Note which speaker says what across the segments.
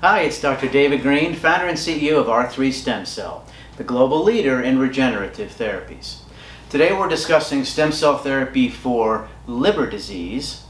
Speaker 1: Hi, it's Dr. David Green, founder and CEO of R3 Stem Cell, the global leader in regenerative therapies. Today we're discussing stem cell therapy for liver disease.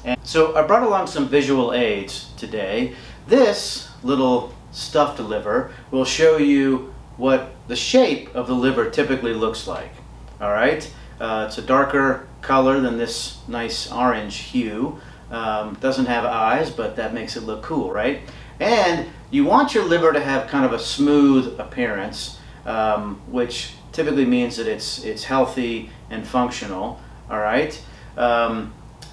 Speaker 1: And so I brought along some visual aids today. This little stuffed liver will show you what the shape of the liver typically looks like. All right, it's a darker color than this nice orange hue. Doesn't have eyes, but that makes it look cool, right? And you want your liver to have kind of a smooth appearance, which typically means that it's healthy and functional. All right.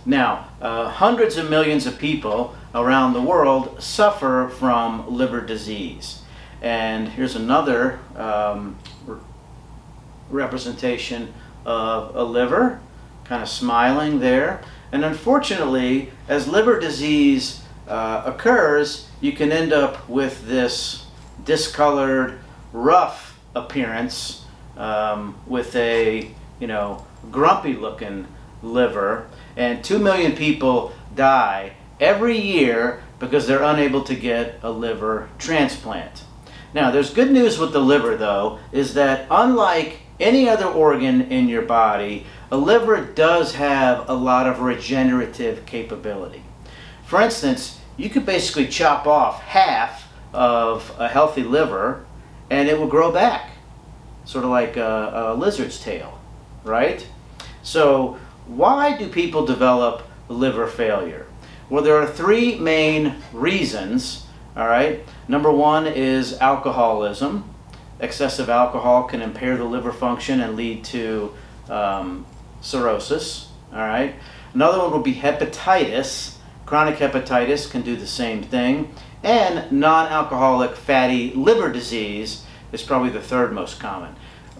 Speaker 1: Now, hundreds of millions of people around the world suffer from liver disease. And here's another representation of a liver, kind of smiling there. And unfortunately, as liver disease occurs, you can end up with this discolored, rough appearance with a grumpy looking liver. And 2 million people die every year because they're unable to get a liver transplant. Now, there's good news with the liver, though, is that unlike any other organ in your body, a liver does have a lot of regenerative capability. For instance, you could basically chop off half of a healthy liver and it will grow back, sort of like a lizard's tail, right? So why do people develop liver failure? Well, there are three main reasons, all right? Number one is alcoholism. Excessive alcohol can impair the liver function and lead to cirrhosis, all right? Another one would be hepatitis. Chronic hepatitis can do the same thing. And non-alcoholic fatty liver disease is probably the third most common.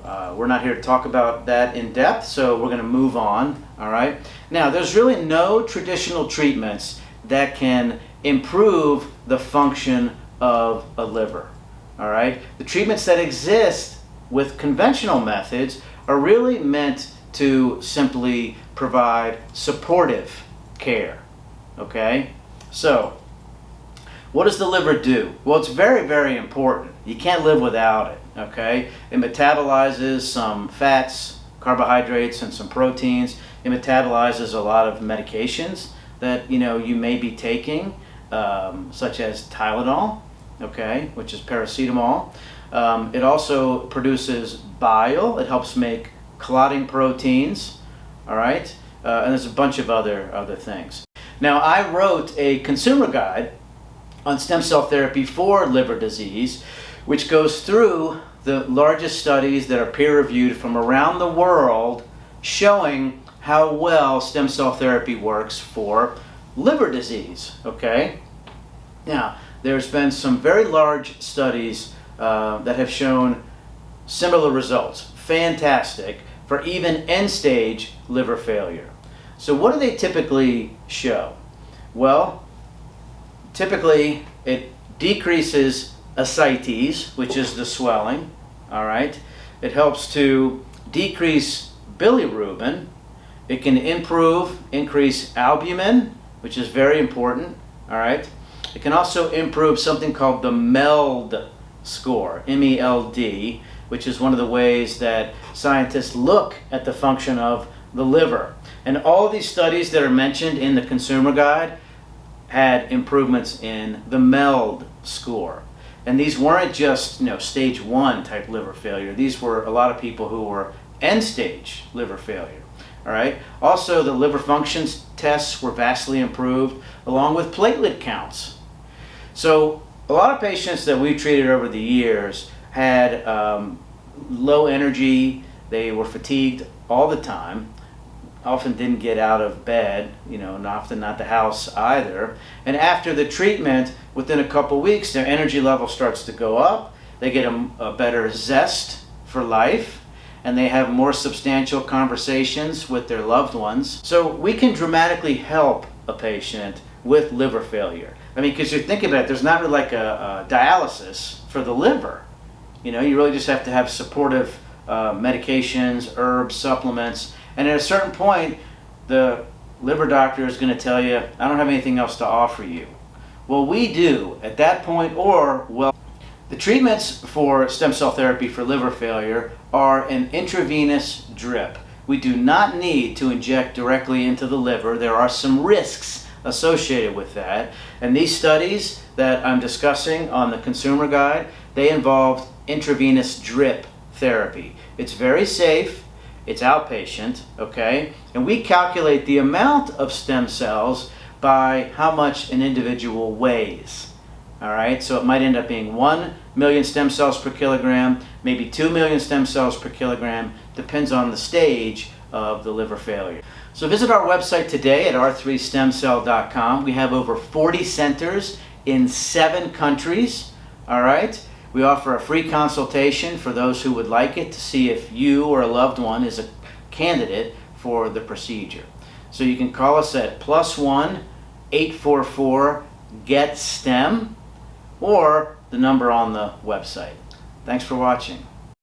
Speaker 1: We're not here to talk about that in depth, so we're going to move on, all right? Now, there's really no traditional treatments that can improve the function of a liver, all right? The treatments that exist with conventional methods are really meant to simply provide supportive care. Okay, so what does the liver do? Well, it's very, very important. You can't live without it. Okay, it metabolizes some fats, carbohydrates, and some proteins. It metabolizes a lot of medications that you may be taking, such as Tylenol, okay, which is paracetamol. It also produces bile. It helps make clotting proteins. All right, and there's a bunch of other things. Now, I wrote a consumer guide on stem cell therapy for liver disease, which goes through the largest studies that are peer-reviewed from around the world showing how well stem cell therapy works for liver disease, okay? Now, there's been some very large studies that have shown similar results, fantastic, for even end-stage liver failure. So what do they typically show? Well, typically it decreases ascites, which is the swelling, all right? It helps to decrease bilirubin. It can increase albumin, which is very important, all right? It can also improve something called the MELD score, MELD, which is one of the ways that scientists look at the function of the liver. And all of these studies that are mentioned in the consumer guide had improvements in the MELD score. And these weren't just stage 1 type liver failure. These were a lot of people who were end stage liver failure. All right. Also, the liver functions tests were vastly improved, along with platelet counts. So a lot of patients that we've treated over the years had low energy. They were fatigued all the time. Often didn't get out of bed, and often not the house either. And after the treatment, within a couple weeks, their energy level starts to go up. They get a better zest for life, and they have more substantial conversations with their loved ones. So we can dramatically help a patient with liver failure. I mean, because you think about it, there's not really like a dialysis for the liver. You really just have to have supportive medications, herbs, supplements. And at a certain point, the liver doctor is going to tell you, I don't have anything else to offer you. Well, we do at that point, or, well, the treatments for stem cell therapy for liver failure are an intravenous drip. We do not need to inject directly into the liver. There are some risks associated with that. And these studies that I'm discussing on the consumer guide, they involved intravenous drip therapy. It's very safe. It's outpatient, okay? And we calculate the amount of stem cells by how much an individual weighs. All right, so it might end up being 1 million stem cells per kilogram, maybe 2 million stem cells per kilogram, depends on the stage of the liver failure. So visit our website today at r3stemcell.com. We have over 40 centers in 7 countries, all right? We offer a free consultation for those who would like it to see if you or a loved one is a candidate for the procedure. So you can call us at +1 844 GET STEM or the number on the website. Thanks for watching.